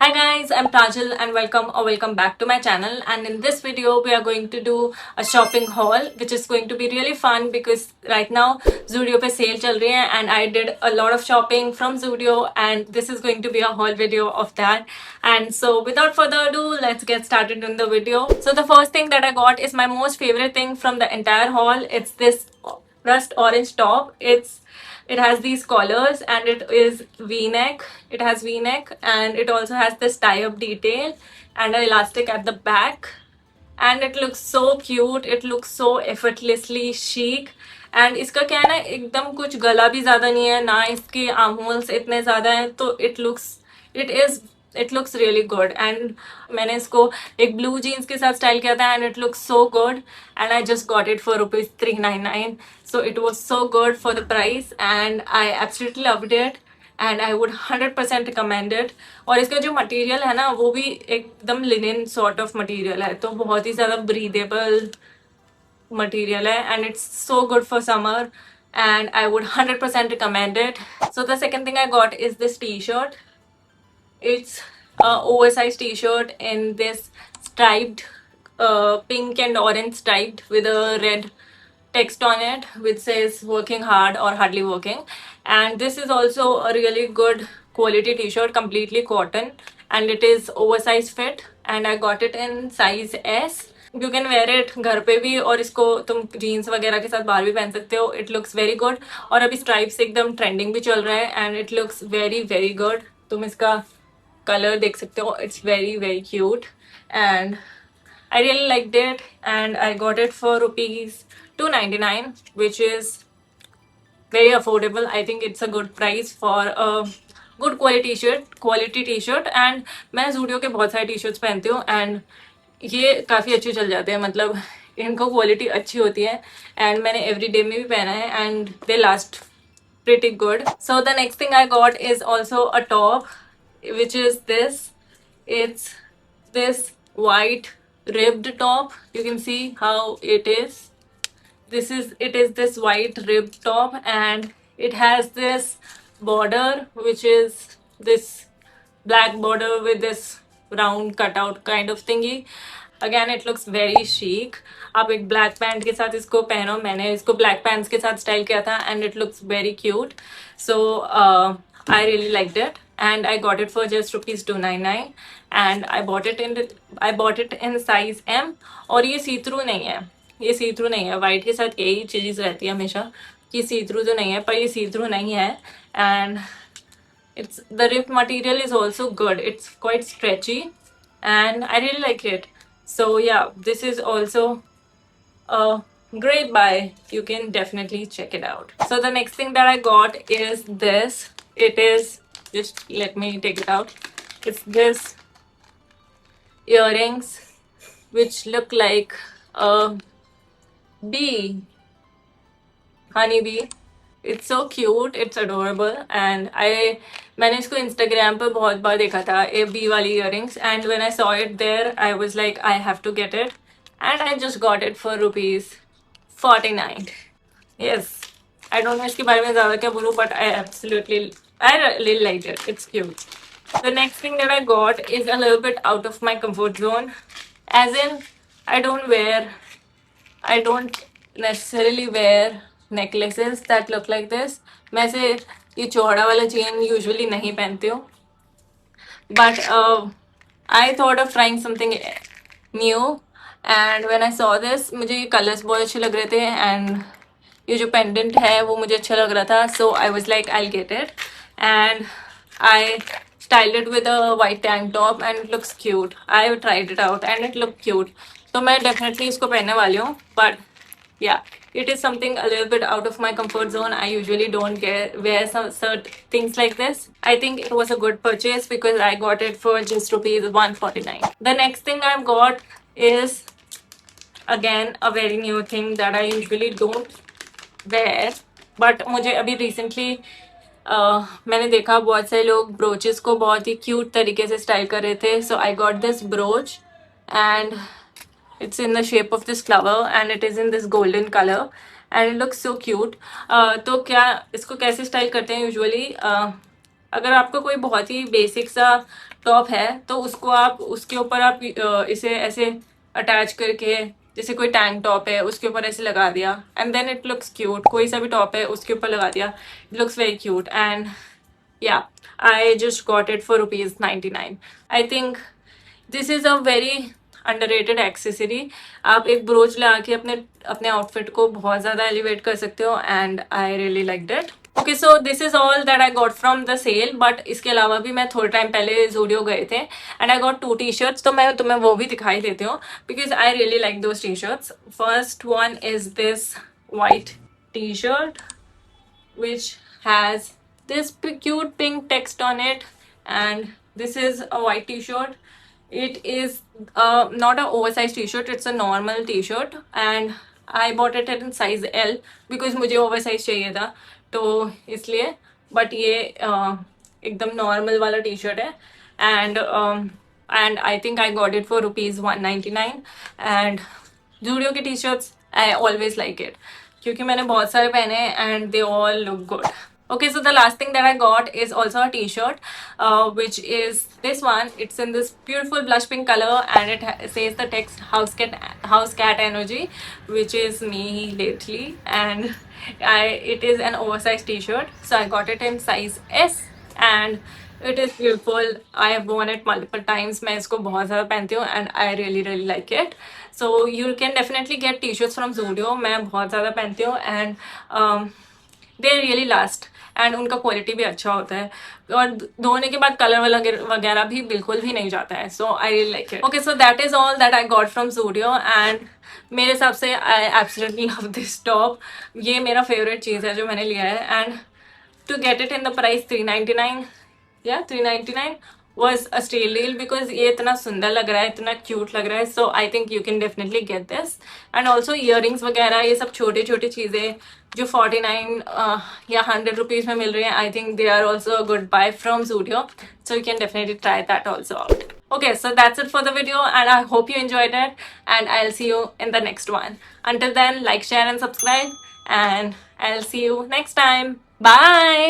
Hi guys, I'm Tajal and welcome back to my channel. And in this video, we are going to do a shopping haul, which is going to be really fun because right now Zudio पे sale चल रही है and I did a lot of shopping from Zudio and this is going to be a haul video of that. And so without further ado, let's get started in the video. So the first thing that I got is my most favorite thing from the entire haul. It's this rust orange top. It has these collars and it is v-neck. It has v-neck and it also has this tie-up detail and an elastic at the back, and it looks so cute. It looks so effortlessly chic. And इसका क्या है ना, एकदम कुछ गला भी ज्यादा नहीं है ना, इसके आर्म होल्स इतने ज्यादा हैं, तो it looks really good. And मैंने इसको एक ब्लू जीन्स के साथ स्टाइल किया था and it looks so good and I just got it for ₹399. So it was so good for the price and I absolutely loved it and I would 100% recommend it. और इसका जो material है ना, वो भी एकदम लिनन सॉर्ट ऑफ मटेरियल है, तो बहुत ही ज़्यादा ब्रीदेबल मटेरियल है and it's so good for summer and I would 100% recommend it. So the second thing I got is this t-shirt. It's a oversized t-shirt in this striped pink and orange striped with a red text on it which says working hard or hardly working. And this is also a really good quality t-shirt, completely cotton, and it is oversized fit and I got it in size S. You can wear it घर पे भी और इसको तुम jeans वगैरह के साथ बाहर भी पहन सकते हो. इट लुक्स वेरी गुड और अभी स्ट्राइप्स एकदम ट्रेंडिंग भी चल रहा है and it looks very very good. तुम इसका कलर देख सकते हो. It's very very cute and I really liked it and I got it for ₹299, which is very affordable. I think it's a good price for a good quality t-shirt. And मैं Zudio के बहुत सारे t-shirts पहनती हूँ and ये काफ़ी अच्छे चल जाते हैं, मतलब इनको क्वालिटी अच्छी होती है एंड मैंने एवरीडे में भी पहना है and they last pretty good. So the next thing I got is also a top, which is this. It's this white ribbed top. You can see how it is. It is this white ribbed top and it has this border, which is this black border with this round cutout kind of thingy. Again it looks very chic. आप एक black pant के साथ इसको पहनो. मैंने इसको black pants के साथ स्टाइल किया था and it looks very cute. So I really liked it and I got it for just ₹299 and I bought it in size M. और ये सी थ्रू नहीं है, ये सी थ्रू नहीं है. वाइट के साथ यही चीज़ रहती है हमेशा कि सी थ्रू तो नहीं है, पर ये सी थ्रू नहीं है. And the rib material is also good. It's quite stretchy and I really like it. So yeah, this is also a great buy. You can definitely check it out. So the next thing that I got is this. It is, just let me take it out. It's this earrings which look like a bee, honey bee. It's so cute, it's adorable and मैंने इसको Instagram पर बहुत बार देखा था, ये B वाली earrings, and when I saw it there I was like I have to get it and I just got it for ₹49. Yes, I don't know इसके बारे में ज़्यादा क्या बोलूँ, but I really liked it. It's cute. The next thing that I got is a little bit out of my comfort zone, as in I don't necessarily wear necklaces that look like this. मैं से ये चौड़ा वाला chain usually नहीं पहनती हूँ, but I thought of trying something new and when I saw this, मुझे ये कलर्स बहुत अच्छे लग रहे थे and ये जो पेंडेंट है वो मुझे अच्छा लग रहा था. So I was like I'll get it and I styled it with a white tank top and it looks cute. I tried it out and it looked cute. तो मैं definitely इसको पहनने वाली हूँ, but yeah, it is something a little bit out of my comfort zone. I usually don't wear some certain things like this. I think it was a good purchase because I got it for just ₹149. The next thing I've got is again a very new thing that I usually don't wear, but मुझे अभी recently मैंने देखा बहुत सारे लोग brooches को बहुत ही cute तरीके से स्टाइल कर रहे थे. So I got this brooch and it's in the shape of this flower and it is in this golden color and it looks so cute. तो क्या इसको कैसे स्टाइल करते हैं यूजुअली, अगर आपको कोई बहुत ही बेसिक सा टॉप है तो उसको आप उसके ऊपर आप इसे ऐसे अटैच करके, जैसे कोई टैंक टॉप है उसके ऊपर ऐसे लगा दिया and then it looks cute. कोई सा भी टॉप है उसके ऊपर लगा दिया, it looks very cute. And yeah I just got it for ₹99. I think this is a very underrated accessory. आप एक ब्रोच लगा के अपने अपने आउटफिट को बहुत ज़्यादा एलिवेट कर सकते हो and I really like that. Okay so this is all that I got from the sale. But इसके अलावा भी मैं थोड़े टाइम पहले जूडियो गए थे एंड आई गॉट 2 टी-शर्ट्स. तो मैं तुम्हें वो भी दिखाई देती हूँ because I really like those t-shirts. First one is this white t-shirt which has this cute pink text on it, and this is a white t-shirt. It is not an oversized t-shirt, it's a normal t-shirt and I bought it in size L because मुझे oversize चाहिए था तो इसलिए. But ये एकदम normal वाला T shirt है and I think I got it for ₹199. And Zudio के T shirts I always like it क्योंकि मैंने बहुत सारे पहने and they all look good. Okay, so the last thing that I got is also a t-shirt, which is this one. It's in this beautiful blush pink color and it says the text house cat energy, which is me lately. And it is an oversized t-shirt, so I got it in size S and it is beautiful. I have worn it multiple times. मैं इसको बहुत ज़्यादा पहनती हूँ and I really like it. So you can definitely get t-shirts from Zudio. मैं बहुत ज़्यादा पहनती हूँ and they really last and उनका क्वालिटी भी अच्छा होता है और धोने के बाद कलर वगैरह भी बिल्कुल भी नहीं जाता है. So I really like it. Okay so that is all that I got from Zudio and मेरे हिसाब से I absolutely love this top. ये मेरा फेवरेट चीज़ है जो मैंने लिया है and to get it in the price $399 was a steal deal because ये इतना सुंदर लग रहा है, इतना क्यूट लग रहा है. So I think you can definitely get this. And also earrings वगैरह ये सब छोटी छोटी चीज़ें जो 49 या 100 रुपीज़ में मिल रही हैं, I think they are also a good buy from Zudio. So you can definitely try that also out. Okay, so that's it for the video and I hope you enjoyed it and I'll see you in the next one. Until then, like, share and subscribe and I'll see you next time. Bye!